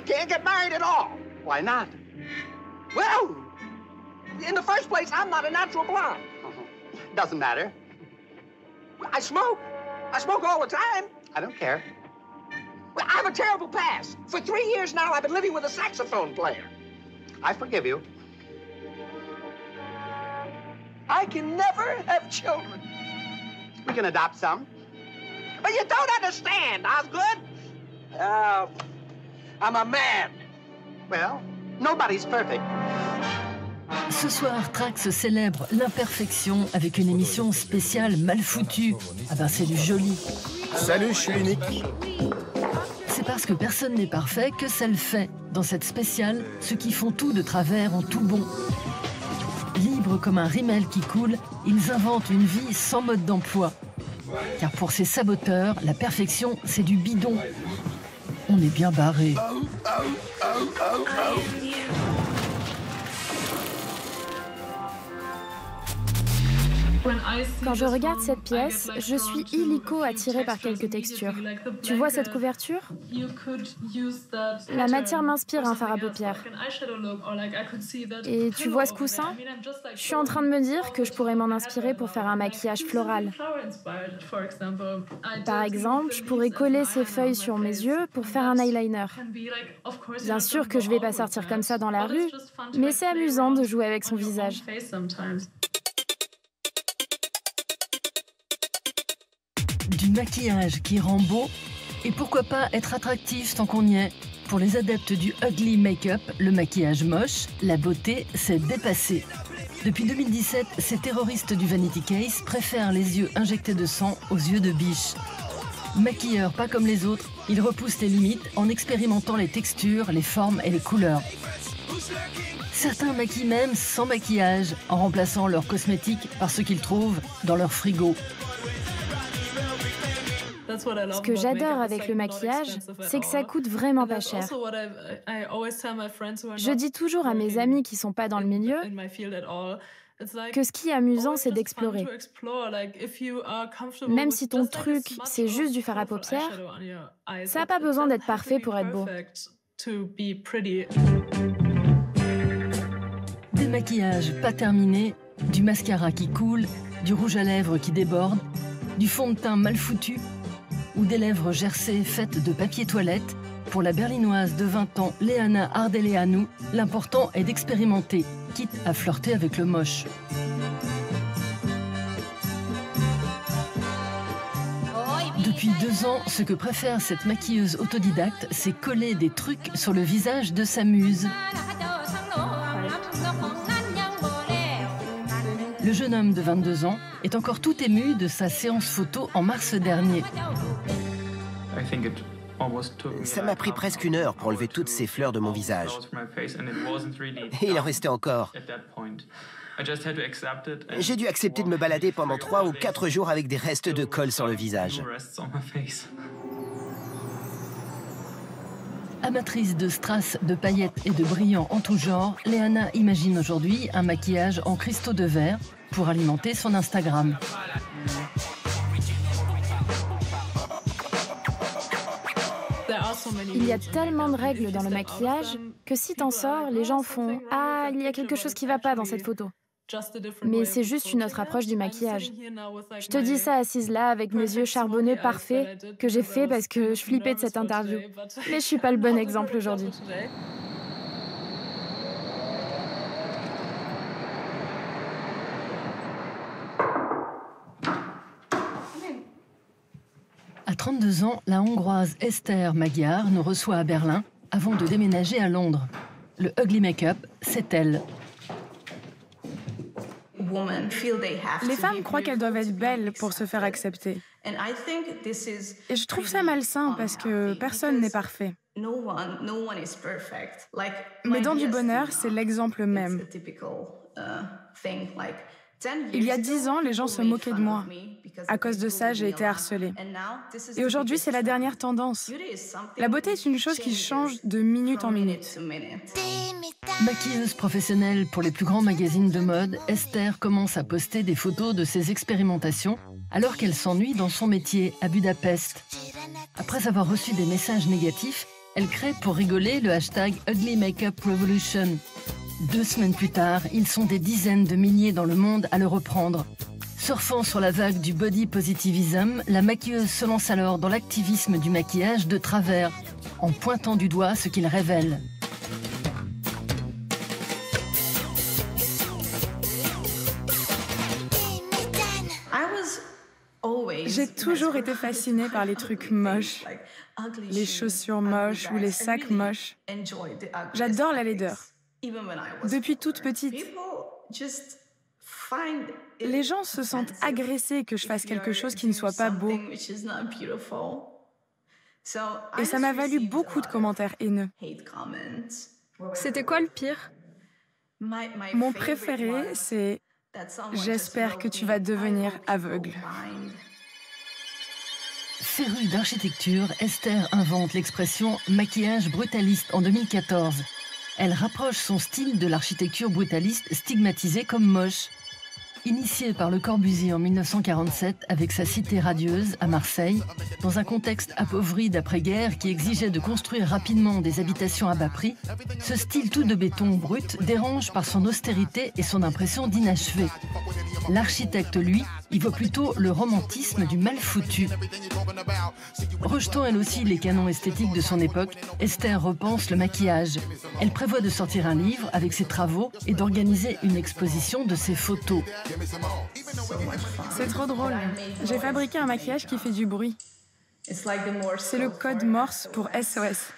I can't get married at all. Why not? Well, in the first place, I'm not a natural blonde. Doesn't matter. I smoke. I smoke all the time. I don't care. Well, I have a terrible past. For 3 years now, I've been living with a saxophone player. I forgive you. I can never have children. We can adopt some. But you don't understand, Osgood. I'm a man. Well, nobody's perfect. Ce soir, Trax célèbre l'imperfection avec une émission spéciale mal foutue. Ah ben c'est du joli. Salut, je suis unique. C'est parce que personne n'est parfait que ça le fait. Dans cette spéciale, ceux qui font tout de travers ont tout bon. Libres comme un rimel qui coule, ils inventent une vie sans mode d'emploi. Car pour ces saboteurs, la perfection, c'est du bidon. On est bien barré. Quand je regarde cette pièce, je suis illico attirée par quelques textures. Tu vois cette couverture? La matière m'inspire un fard à paupières. Et tu vois ce coussin? Je suis en train de me dire que je pourrais m'en inspirer pour faire un maquillage floral. Par exemple, je pourrais coller ces feuilles sur mes yeux pour faire un eyeliner. Bien sûr que je ne vais pas sortir comme ça dans la rue, mais c'est amusant de jouer avec son visage. Du maquillage qui rend beau, et pourquoi pas être attractif tant qu'on y est. Pour les adeptes du ugly make-up, le maquillage moche, la beauté s'est dépassée. Depuis 2017, ces terroristes du Vanity Case préfèrent les yeux injectés de sang aux yeux de biche. Maquilleurs pas comme les autres, ils repoussent les limites en expérimentant les textures, les formes et les couleurs. Certains maquillent même sans maquillage, en remplaçant leurs cosmétiques par ce qu'ils trouvent dans leur frigo. Ce que j'adore avec le maquillage, c'est que ça coûte vraiment pas cher. Je dis toujours à mes amis qui sont pas dans le milieu que ce qui est amusant, c'est d'explorer. Même si ton truc, c'est juste du fard à paupières, ça n'a pas besoin d'être parfait pour être beau. Des maquillages pas terminés, du mascara qui coule, du rouge à lèvres qui déborde, du fond de teint mal foutu, ou des lèvres gercées faites de papier toilette, pour la berlinoise de 20 ans Léana Ardeleanu, l'important est d'expérimenter, quitte à flirter avec le moche. Depuis 2 ans, ce que préfère cette maquilleuse autodidacte, c'est coller des trucs sur le visage de sa muse. Le jeune homme de 22 ans est encore tout ému de sa séance photo en mars dernier. Ça m'a pris presque 1 heure pour enlever toutes ces fleurs de mon visage. Et il en restait encore. J'ai dû accepter de me balader pendant 3 ou 4 jours avec des restes de colle sur le visage. Amatrice de strass, de paillettes et de brillants en tout genre, Léana imagine aujourd'hui un maquillage en cristaux de verre pour alimenter son Instagram. Il y a tellement de règles dans le maquillage que si t'en sors, les gens font « Ah, il y a quelque chose qui va pas dans cette photo ». Mais c'est juste une autre approche du maquillage. Je te dis ça assise là, avec mes yeux charbonneux parfaits, que j'ai fait parce que je flippais de cette interview. Mais je suis pas le bon exemple aujourd'hui. À 32 ans, la Hongroise Esther Magyar nous reçoit à Berlin avant de déménager à Londres. Le ugly make-up, c'est elle. Les femmes croient qu'elles doivent être belles pour se faire accepter. Et je trouve ça malsain parce que personne n'est parfait. Mais dans du bonheur, c'est l'exemple même. Il y a 10 ans, les gens se moquaient de moi. À cause de ça, j'ai été harcelée. Et aujourd'hui, c'est la dernière tendance. La beauté est une chose qui change de minute en minute. Maquilleuse professionnelle pour les plus grands magazines de mode, Esther commence à poster des photos de ses expérimentations alors qu'elle s'ennuie dans son métier à Budapest. Après avoir reçu des messages négatifs, Elle crée pour rigoler le hashtag Ugly Makeup Revolution. 2 semaines plus tard, ils sont des dizaines de milliers dans le monde à le reprendre. Surfant sur la vague du body positivism, la maquilleuse se lance alors dans l'activisme du maquillage de travers, en pointant du doigt ce qu'il révèle. J'ai toujours été fascinée par les trucs moches, les chaussures moches ou les sacs moches. J'adore la laideur. Depuis toute petite. Les gens se sentent agressés que je fasse quelque chose qui ne soit pas beau. Et ça m'a valu beaucoup de commentaires haineux. C'était quoi le pire? Mon préféré, c'est « J'espère que tu vas devenir aveugle ». Férue d'architecture, Esther invente l'expression « maquillage brutaliste » en 2014. Elle rapproche son style de l'architecture brutaliste stigmatisée comme moche. Initiée par Le Corbusier en 1947 avec sa cité radieuse à Marseille, dans un contexte appauvri d'après-guerre qui exigeait de construire rapidement des habitations à bas prix, ce style tout de béton brut dérange par son austérité et son impression d'inachevé. L'architecte, lui, y voit plutôt le romantisme du mal foutu. Rejetant elle aussi les canons esthétiques de son époque, Esther repense le maquillage. Elle prévoit de sortir un livre avec ses travaux et d'organiser une exposition de ses photos. C'est trop drôle. J'ai fabriqué un maquillage qui fait du bruit. C'est le code Morse pour SOS.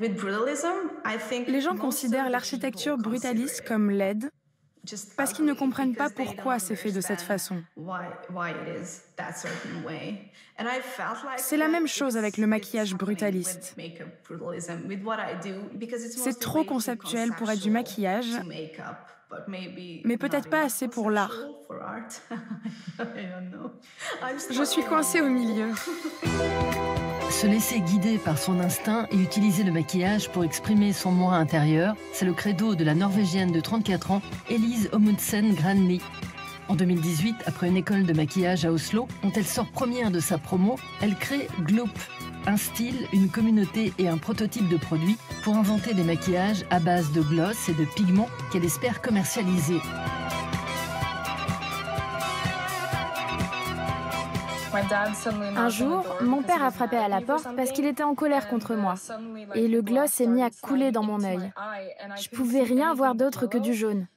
Les gens considèrent l'architecture brutaliste comme laide parce qu'ils ne comprennent pas pourquoi c'est fait de cette façon. C'est la même chose avec le maquillage brutaliste. C'est trop conceptuel pour être du maquillage, mais peut-être pas assez pour l'art. Je suis coincée au milieu. Se laisser guider par son instinct et utiliser le maquillage pour exprimer son moi intérieur, c'est le credo de la Norvégienne de 34 ans, Elise Omundsen Granli. En 2018, après une école de maquillage à Oslo, dont elle sort première de sa promo, elle crée Gloop, un style, une communauté et un prototype de produit pour inventer des maquillages à base de gloss et de pigments qu'elle espère commercialiser. Un jour, mon père a frappé à la porte parce qu'il était en colère contre moi. Et le gloss s'est mis à couler dans mon œil. Je pouvais rien voir d'autre que du jaune.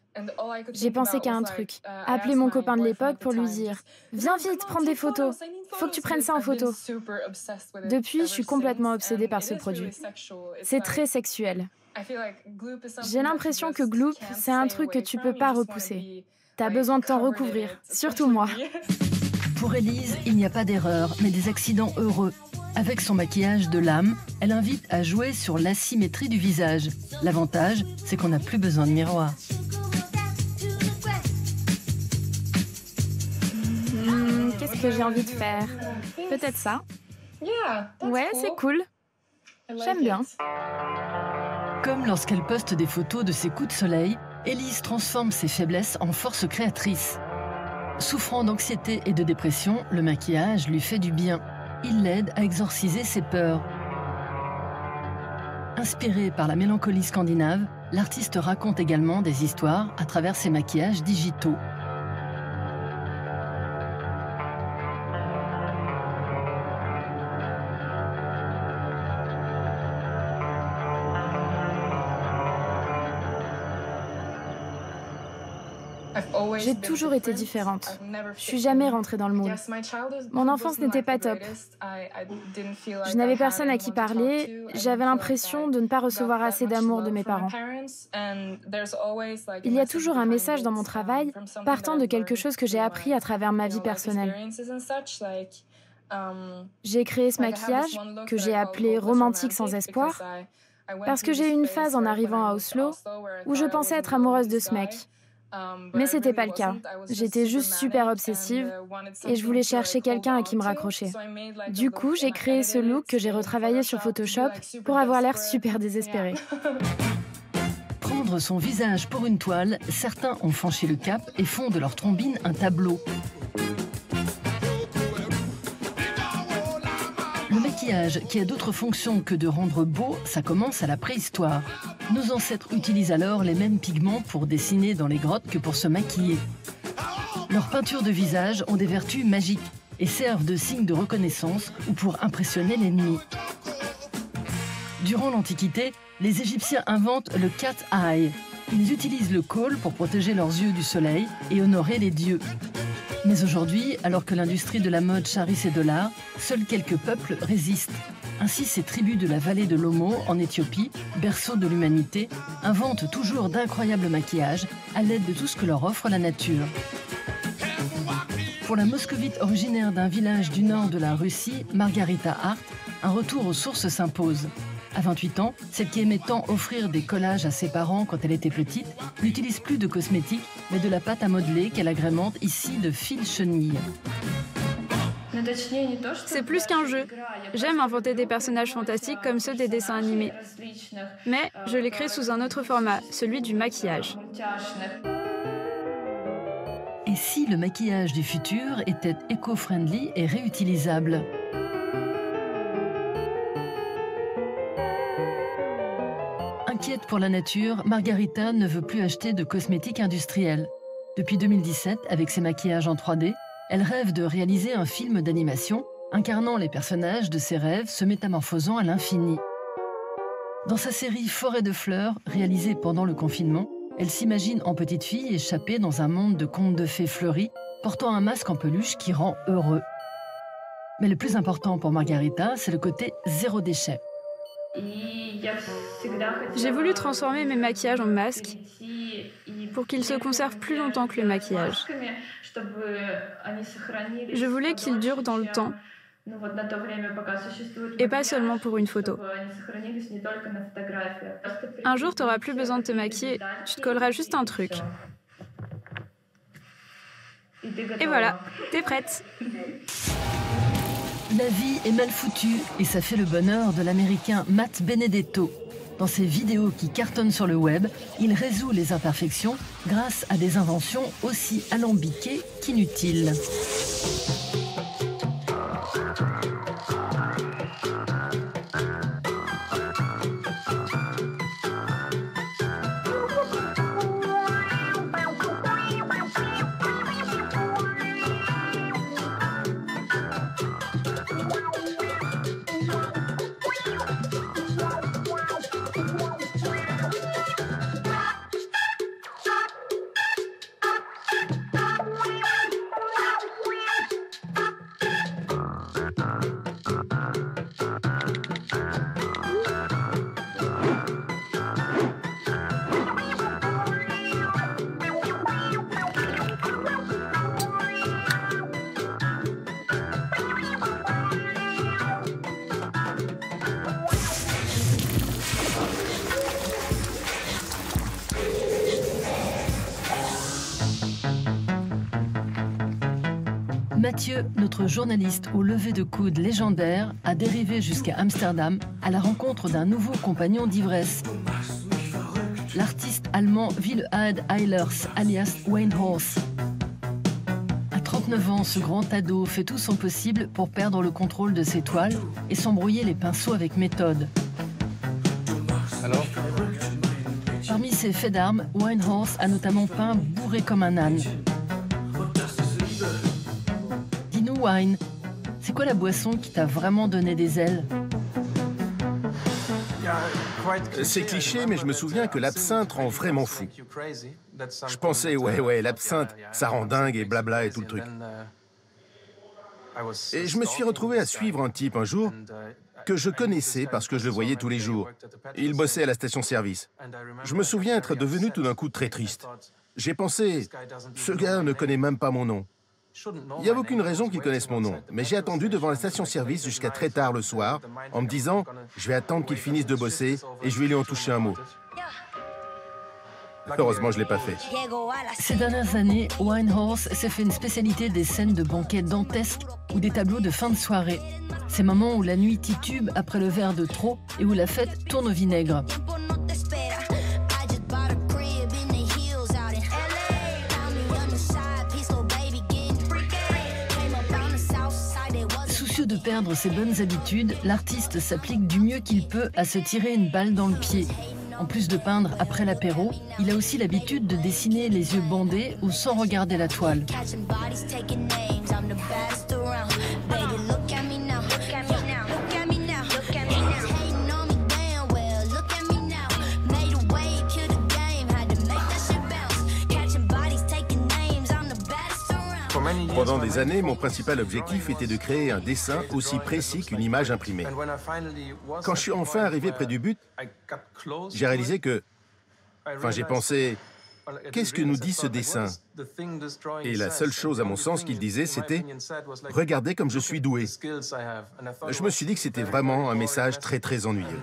J'ai pensé qu'à un truc. Appeler mon copain de l'époque pour lui dire « Viens vite, prendre des photos. Faut que tu prennes ça en photo. » Depuis, je suis complètement obsédée par ce produit. C'est très sexuel. J'ai l'impression que Gloop, c'est un truc que tu peux pas repousser. T'as besoin de t'en recouvrir, surtout moi. Pour Elise, il n'y a pas d'erreur, mais des accidents heureux. Avec son maquillage de l'âme, elle invite à jouer sur l'asymétrie du visage. L'avantage, c'est qu'on n'a plus besoin de miroir. Qu'est-ce que j'ai envie de faire? Peut-être ça. Ouais, c'est cool. J'aime bien. Comme lorsqu'elle poste des photos de ses coups de soleil, Elise transforme ses faiblesses en force créatrice. Souffrant d'anxiété et de dépression, le maquillage lui fait du bien. Il l'aide à exorciser ses peurs. Inspirée par la mélancolie scandinave, l'artiste raconte également des histoires à travers ses maquillages digitaux. J'ai toujours été différente. Je suis jamais rentrée dans le moule. Mon enfance n'était pas top. Je n'avais personne à qui parler. J'avais l'impression de ne pas recevoir assez d'amour de mes parents. Il y a toujours un message dans mon travail partant de quelque chose que j'ai appris à travers ma vie personnelle. J'ai créé ce maquillage que j'ai appelé « romantique sans espoir » parce que j'ai eu une phase en arrivant à Oslo où je pensais être amoureuse de ce mec. Mais c'était pas le cas. J'étais juste super obsessive et je voulais chercher quelqu'un à qui me raccrocher. Du coup, j'ai créé ce look que j'ai retravaillé sur Photoshop pour avoir l'air super désespérée. Prendre son visage pour une toile, certains ont franchi le cap et font de leur trombine un tableau. Le maquillage qui a d'autres fonctions que de rendre beau, ça commence à la préhistoire. Nos ancêtres utilisent alors les mêmes pigments pour dessiner dans les grottes que pour se maquiller. Leurs peintures de visage ont des vertus magiques et servent de signe de reconnaissance ou pour impressionner l'ennemi. Durant l'Antiquité, les Égyptiens inventent le cat eye. Ils utilisent le kohl pour protéger leurs yeux du soleil et honorer les dieux. Mais aujourd'hui, alors que l'industrie de la mode charrie ses dollars, seuls quelques peuples résistent. Ainsi, ces tribus de la vallée de l'Omo, en Éthiopie, berceau de l'humanité, inventent toujours d'incroyables maquillages à l'aide de tout ce que leur offre la nature. Pour la moscovite originaire d'un village du nord de la Russie, Margarita Hart, un retour aux sources s'impose. À 28 ans, celle qui aimait tant offrir des collages à ses parents quand elle était petite n'utilise plus de cosmétiques, mais de la pâte à modeler qu'elle agrémente ici de fils chenilles. C'est plus qu'un jeu. J'aime inventer des personnages fantastiques comme ceux des dessins animés. Mais je les crée sous un autre format, celui du maquillage. Et si le maquillage du futur était éco-friendly et réutilisable ? Inquiète pour la nature, Margarita ne veut plus acheter de cosmétiques industriels. Depuis 2017, avec ses maquillages en 3D, elle rêve de réaliser un film d'animation incarnant les personnages de ses rêves se métamorphosant à l'infini. Dans sa série Forêt de fleurs, réalisée pendant le confinement, elle s'imagine en petite fille échappée dans un monde de contes de fées fleuris, portant un masque en peluche qui rend heureux. Mais le plus important pour Margarita, c'est le côté zéro déchet. J'ai voulu transformer mes maquillages en masques pour qu'ils se conservent plus longtemps que le maquillage. Je voulais qu'ils durent dans le temps et pas seulement pour une photo. Un jour, tu n'auras plus besoin de te maquiller, tu te colleras juste un truc. Et voilà, t'es prête. La vie est mal foutue et ça fait le bonheur de l'Américain Matt Benedetto. Dans ses vidéos qui cartonnent sur le web, il résout les imperfections grâce à des inventions aussi alambiquées qu'inutiles. Mathieu, notre journaliste au lever de coude légendaire, a dérivé jusqu'à Amsterdam à la rencontre d'un nouveau compagnon d'ivresse. L'artiste allemand Wilhad Eilers, alias Weinhorst. À 39 ans, ce grand ado fait tout son possible pour perdre le contrôle de ses toiles et s'embrouiller les pinceaux avec méthode. Alors ? Parmi ses faits d'armes, Weinhorst a notamment peint bourré comme un âne. Dis-nous, Wine, c'est quoi la boisson qui t'a vraiment donné des ailes? C'est cliché, mais je me souviens que l'absinthe rend vraiment fou. Je pensais, ouais, l'absinthe, ça rend dingue et blabla et tout le truc. Et je me suis retrouvé à suivre un type un jour que je connaissais parce que je le voyais tous les jours. Il bossait à la station-service. Je me souviens être devenu tout d'un coup très triste. J'ai pensé, ce gars ne connaît même pas mon nom. Il n'y a aucune raison qu'il connaisse mon nom, mais j'ai attendu devant la station-service jusqu'à très tard le soir, en me disant, je vais attendre qu'il finisse de bosser et je vais lui en toucher un mot. Heureusement, je ne l'ai pas fait. Ces dernières années, Weinhorst s'est fait une spécialité des scènes de banquets dantesques ou des tableaux de fin de soirée. Ces moments où la nuit titube après le verre de trop et où la fête tourne au vinaigre. Soucieux de perdre ses bonnes habitudes, l'artiste s'applique du mieux qu'il peut à se tirer une balle dans le pied. En plus de peindre après l'apéro, il a aussi l'habitude de dessiner les yeux bandés ou sans regarder la toile. Pendant des années, mon principal objectif était de créer un dessin aussi précis qu'une image imprimée. Quand je suis enfin arrivé près du but, j'ai réalisé que... j'ai pensé, qu'est-ce que nous dit ce dessin? Et la seule chose, à mon sens, qu'il disait, c'était « Regardez comme je suis doué ». Je me suis dit que c'était vraiment un message très, très ennuyeux.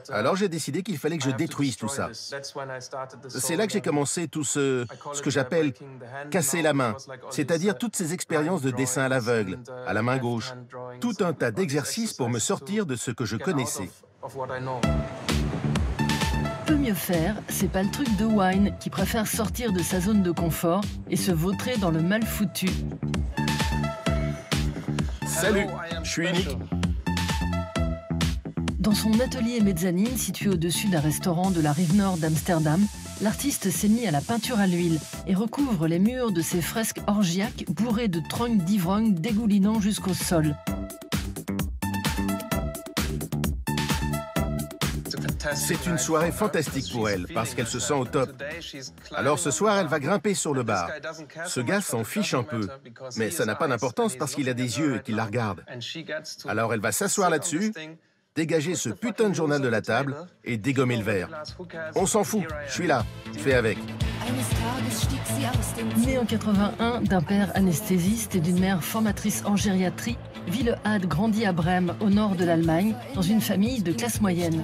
Alors j'ai décidé qu'il fallait que je détruise tout ça. C'est là que j'ai commencé tout ce que j'appelle casser la main, c'est-à-dire toutes ces expériences de dessin à l'aveugle, à la main gauche, tout un tas d'exercices pour me sortir de ce que je connaissais. Peut mieux faire, c'est pas le truc de Wine qui préfère sortir de sa zone de confort et se vautrer dans le mal foutu. Salut, je suis unique. Dans son atelier mezzanine situé au-dessus d'un restaurant de la rive nord d'Amsterdam, l'artiste s'est mis à la peinture à l'huile et recouvre les murs de ses fresques orgiaques bourrées de trognes d'ivrogne dégoulinant jusqu'au sol. C'est une soirée fantastique pour elle, parce qu'elle se sent au top. Alors ce soir, elle va grimper sur le bar. Ce gars s'en fiche un peu, mais ça n'a pas d'importance parce qu'il a des yeux et qu'il la regarde. Alors elle va s'asseoir là-dessus, dégager ce putain de journal de la table et dégommer le verre. On s'en fout, je suis là, fais avec. Né en 81 d'un père anesthésiste et d'une mère formatrice en gériatrie, Wille-Had grandit à Brême, au nord de l'Allemagne, dans une famille de classe moyenne.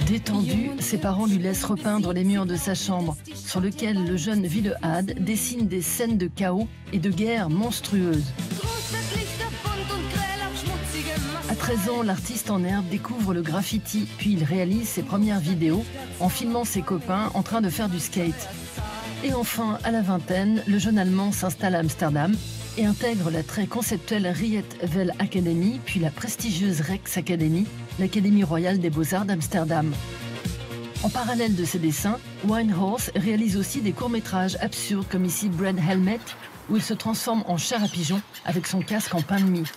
Détendu, ses parents lui laissent repeindre les murs de sa chambre, sur lequel le jeune Wille-Had dessine des scènes de chaos et de guerre monstrueuses. À 13 ans, l'artiste en herbe découvre le graffiti, puis il réalise ses premières vidéos en filmant ses copains en train de faire du skate. Et enfin, à la vingtaine, le jeune Allemand s'installe à Amsterdam et intègre la très conceptuelle Rietveld Academy, puis la prestigieuse Rex Academy, l'Académie royale des beaux-arts d'Amsterdam. En parallèle de ses dessins, Wijnhorst réalise aussi des courts-métrages absurdes comme ici Bread Helmet, où il se transforme en chair à pigeon avec son casque en pain de mie.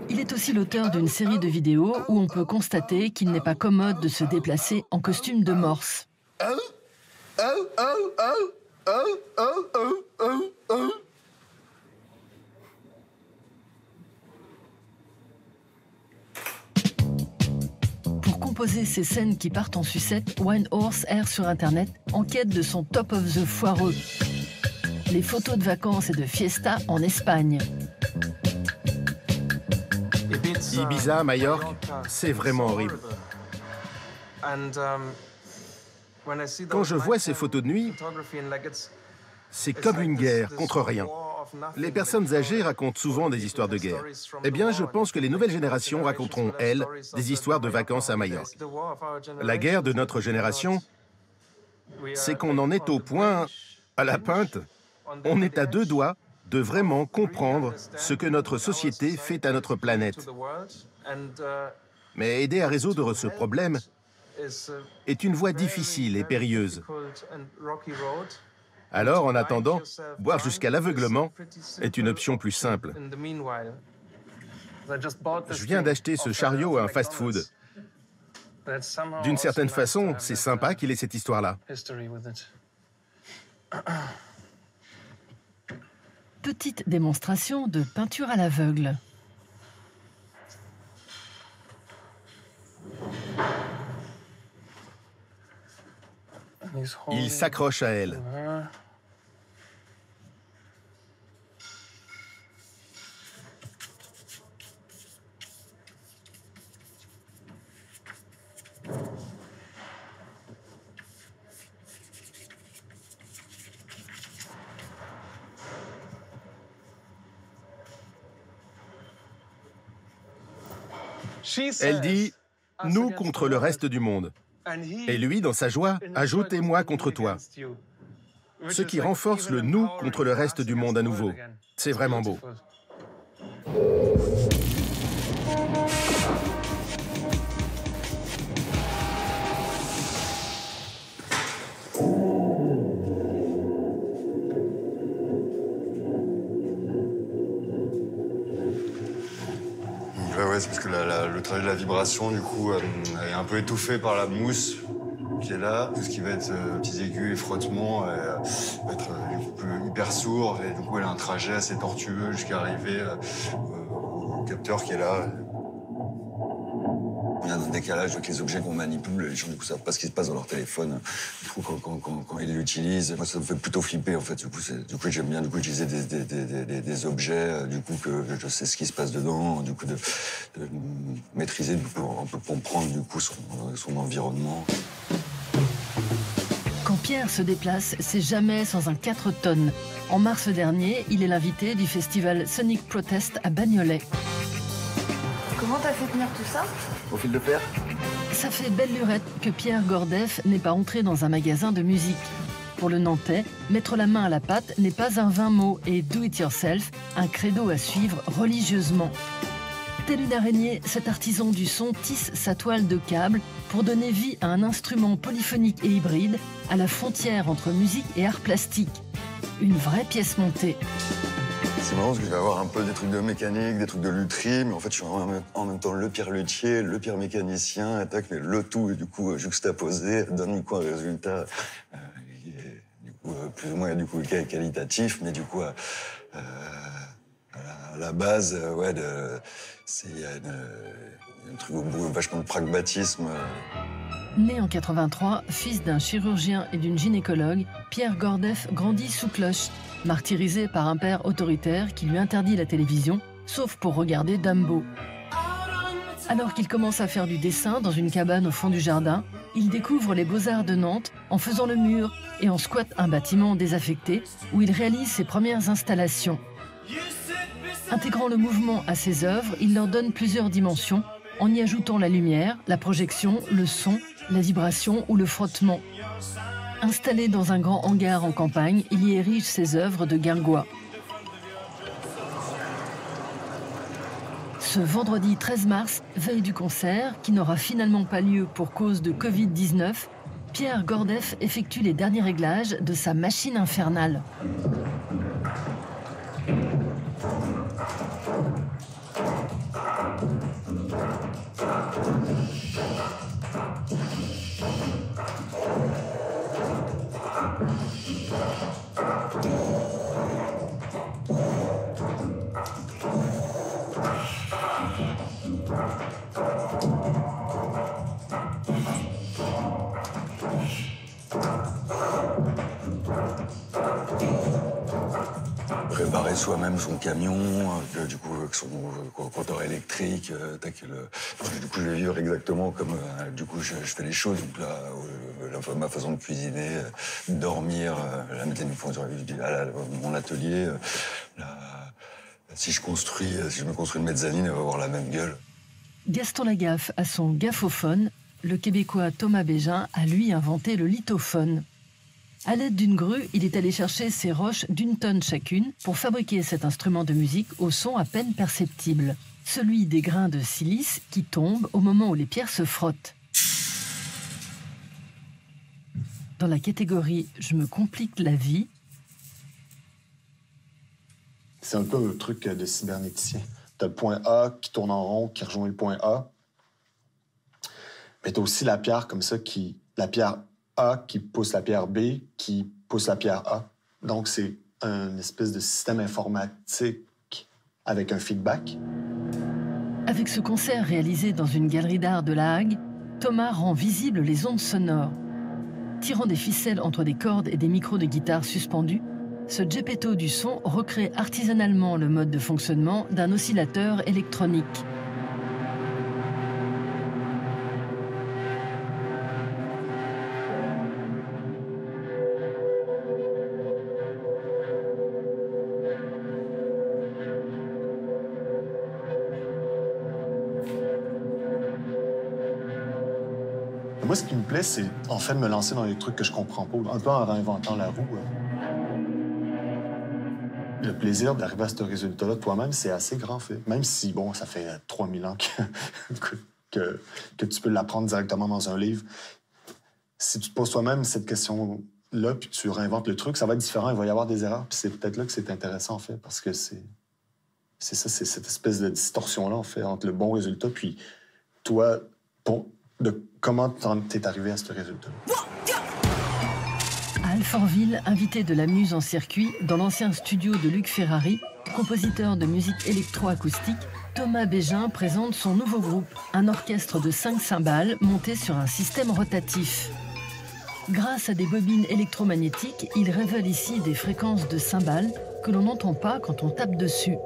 Il est aussi l'auteur d'une série de vidéos où on peut constater qu'il n'est pas commode de se déplacer en costume de morse. Pour composer ces scènes qui partent en sucette, Wijnhorst erre sur Internet en quête de son top of the foireux. Les photos de vacances et de fiesta en Espagne. Ibiza, Majorque, c'est vraiment horrible. Quand je vois ces photos de nuit, c'est comme une guerre contre rien. Les personnes âgées racontent souvent des histoires de guerre. Eh bien, je pense que les nouvelles générations raconteront, elles, des histoires de vacances à Majorque. La guerre de notre génération, c'est qu'on en est au point, à la Pinte, on est à deux doigts de vraiment comprendre ce que notre société fait à notre planète. Mais aider à résoudre ce problème est une voie difficile et périlleuse. Alors, en attendant, boire jusqu'à l'aveuglement est une option plus simple. Je viens d'acheter ce chariot à un fast-food. D'une certaine façon, c'est sympa qu'il ait cette histoire-là. Petite démonstration de peinture à l'aveugle. Il s'accroche à elle. Elle dit « nous contre le reste du monde ». Et lui, dans sa joie, ajoute « et moi contre toi », ce qui renforce le « nous » contre le reste du monde à nouveau. C'est vraiment beau. Ouais, c'est parce que le travail de la vibration, du coup, est un peu étouffé par la mousse qui est là. Tout ce qui va être petits aigus et frottements va être du coup, hyper sourd. Et du coup, elle a un trajet assez tortueux jusqu'à arriver au capteur qui est là. Il y a un décalage avec les objets qu'on manipule. Les gens, du coup, savent pas ce qui se passe dans leur téléphone. Du coup, quand ils l'utilisent, moi, ça me fait plutôt flipper, en fait. Du coup, j'aime bien utiliser des objets, du coup, que je sais ce qui se passe dedans, du coup, de maîtriser, du coup, un peu comprendre, du coup, son environnement. Quand Pierre se déplace, c'est jamais sans un 4 tonnes. En mars dernier, il est l'invité du festival Sonic Protest à Bagnolet. Comment t'as fait tenir tout ça? Au fil de fer. Ça fait belle lurette que Pierre Gordef n'est pas entré dans un magasin de musique. Pour le Nantais, mettre la main à la pâte n'est pas un vain mot et do it yourself, un credo à suivre religieusement. Tel une araignée, cet artisan du son tisse sa toile de câble pour donner vie à un instrument polyphonique et hybride à la frontière entre musique et art plastique. Une vraie pièce montée. C'est marrant parce que je vais avoir un peu des trucs de mécanique, des trucs de lutherie, mais en fait, je suis en même temps le pire luthier, le pire mécanicien, attaque, mais le tout est du coup juxtaposé, donne du coup un résultat du coup, plus ou moins du coup, qualitatif, mais du coup, à la base, ouais, il y a un truc vachement de pragmatisme. Né en 83, fils d'un chirurgien et d'une gynécologue, Pierre Gordef grandit sous cloche, martyrisé par un père autoritaire qui lui interdit la télévision, sauf pour regarder Dumbo. Alors qu'il commence à faire du dessin dans une cabane au fond du jardin, il découvre les Beaux-Arts de Nantes en faisant le mur et en squatte un bâtiment désaffecté où il réalise ses premières installations. Intégrant le mouvement à ses œuvres, il leur donne plusieurs dimensions en y ajoutant la lumière, la projection, le son, la vibration ou le frottement. Installé dans un grand hangar en campagne, il y érige ses œuvres de guingois. Ce vendredi 13 mars, veille du concert, qui n'aura finalement pas lieu pour cause de Covid-19, Pierre Gordef effectue les derniers réglages de sa machine infernale. Préparer soi-même son camion, du coup avec son compteur électrique, du coup je vais vivre exactement comme du coup je fais les choses, donc là, ma façon de cuisiner, dormir, la méthanique à mon atelier, si je me construis une mezzanine, elle va avoir la même gueule. Gaston Lagaffe a son gaffophone, le Québécois Thomas Bégin a lui inventé le lithophone. À l'aide d'une grue, il est allé chercher ces roches d'1 tonne chacune pour fabriquer cet instrument de musique au son à peine perceptible, celui des grains de silice qui tombent au moment où les pierres se frottent. Dans la catégorie « Je me complique la vie », c'est un peu un truc de cybernéticien. T'as le point A qui tourne en rond, qui rejoint le point A. Mais t'as aussi la pierre comme ça, la pierre A qui pousse la pierre B, qui pousse la pierre A. Donc, c'est une espèce de système informatique avec un feedback. Avec ce concert réalisé dans une galerie d'art de La Hague, Thomas rend visibles les ondes sonores. Tirant des ficelles entre des cordes et des micros de guitare suspendus, ce Geppetto du son recrée artisanalement le mode de fonctionnement d'un oscillateur électronique. Moi, ce qui me plaît, c'est en fait de me lancer dans des trucs que je comprends pas, un peu en réinventant la roue. Le plaisir d'arriver à ce résultat-là toi-même, c'est assez grand fait. Même si, bon, ça fait 3000 ans que tu peux l'apprendre directement dans un livre. Si tu te poses toi-même cette question-là, puis tu réinventes le truc, ça va être différent, il va y avoir des erreurs. Puis c'est peut-être là que c'est intéressant, en fait, parce que c'est ça, c'est cette espèce de distorsion-là, en fait, entre le bon résultat, puis toi, comment t'es arrivé à ce résultat-là. À Alfortville, invité de la Muse en circuit, dans l'ancien studio de Luc Ferrari, compositeur de musique électroacoustique, Thomas Bégin présente son nouveau groupe, un orchestre de 5 cymbales monté sur un système rotatif. Grâce à des bobines électromagnétiques, il révèle ici des fréquences de cymbales que l'on n'entend pas quand on tape dessus.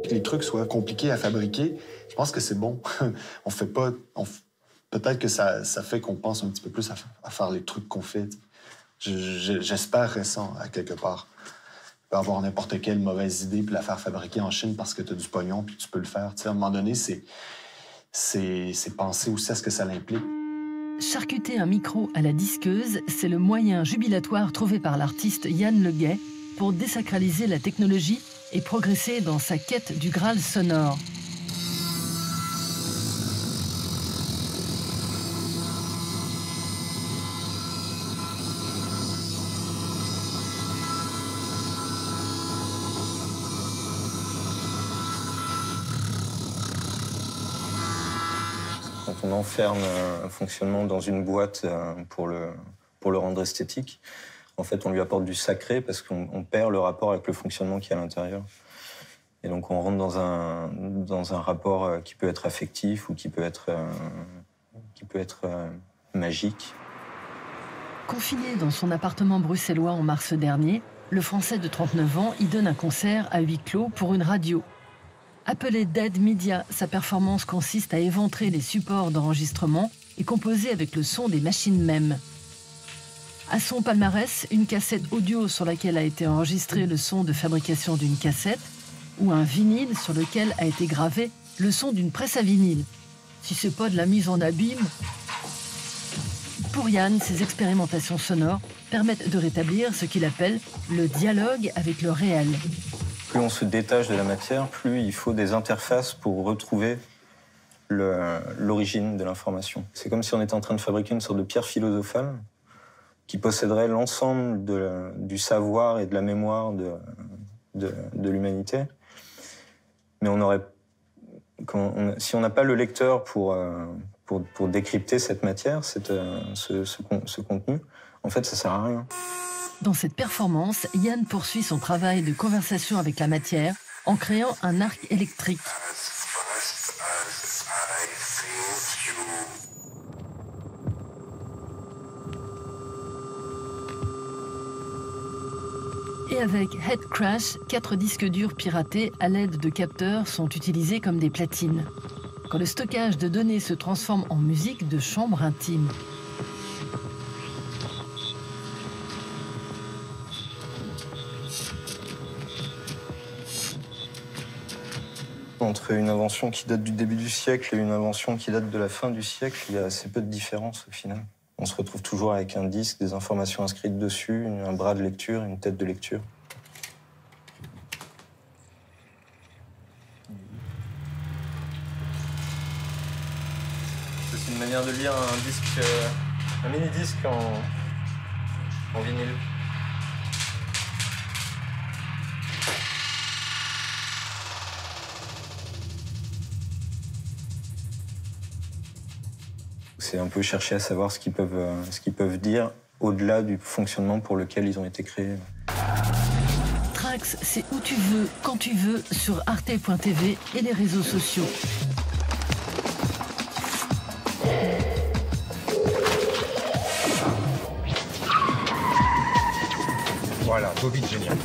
Que les trucs soient compliqués à fabriquer, je pense que c'est bon. On fait pas... Peut-être que ça fait qu'on pense un petit peu plus à faire les trucs qu'on fait. J'espère ça, à quelque part. Tu peux avoir n'importe quelle mauvaise idée puis la faire fabriquer en Chine parce que tu as du pognon puis tu peux le faire. T'sais, à un moment donné, c'est penser aussi à ce que ça l'implique. Charcuter un micro à la disqueuse, c'est le moyen jubilatoire trouvé par l'artiste Yann Le Gay pour désacraliser la technologie et progresser dans sa quête du Graal sonore. Quand on enferme un fonctionnement dans une boîte pour le rendre esthétique, en fait, on lui apporte du sacré parce qu'on perd le rapport avec le fonctionnement qui est à l'intérieur. Et donc, on rentre dans un rapport qui peut être affectif ou qui peut être magique. Confiné dans son appartement bruxellois en mars dernier, le Français de 39 ans y donne un concert à huis clos pour une radio. Appelé Dead Media, sa performance consiste à éventrer les supports d'enregistrement et composer avec le son des machines mêmes. À son palmarès, une cassette audio sur laquelle a été enregistré le son de fabrication d'une cassette ou un vinyle sur lequel a été gravé le son d'une presse à vinyle. Si c'est pas de la mise en abîme... Pour Yann, ces expérimentations sonores permettent de rétablir ce qu'il appelle le dialogue avec le réel. Plus on se détache de la matière, plus il faut des interfaces pour retrouver l'origine de l'information. C'est comme si on était en train de fabriquer une sorte de pierre philosophale qui posséderait l'ensemble du savoir et de la mémoire de l'humanité. Mais si on n'a pas le lecteur pour décrypter cette matière, ce contenu, en fait, ça sert à rien. Dans cette performance, Yann poursuit son travail de conversation avec la matière en créant un arc électrique. Et avec Head Crash, 4 disques durs piratés à l'aide de capteurs sont utilisés comme des platines. Quand le stockage de données se transforme en musique de chambre intime. Entre une invention qui date du début du siècle et une invention qui date de la fin du siècle, il y a assez peu de différence au final. On se retrouve toujours avec un disque, des informations inscrites dessus, un bras de lecture, une tête de lecture. C'est une manière de lire un disque, un mini-disque en vinyle. C'est un peu chercher à savoir ce qu'ils peuvent dire au-delà du fonctionnement pour lequel ils ont été créés. Trax, c'est où tu veux, quand tu veux, sur arte.tv et les réseaux sociaux. Voilà, Bobby génial.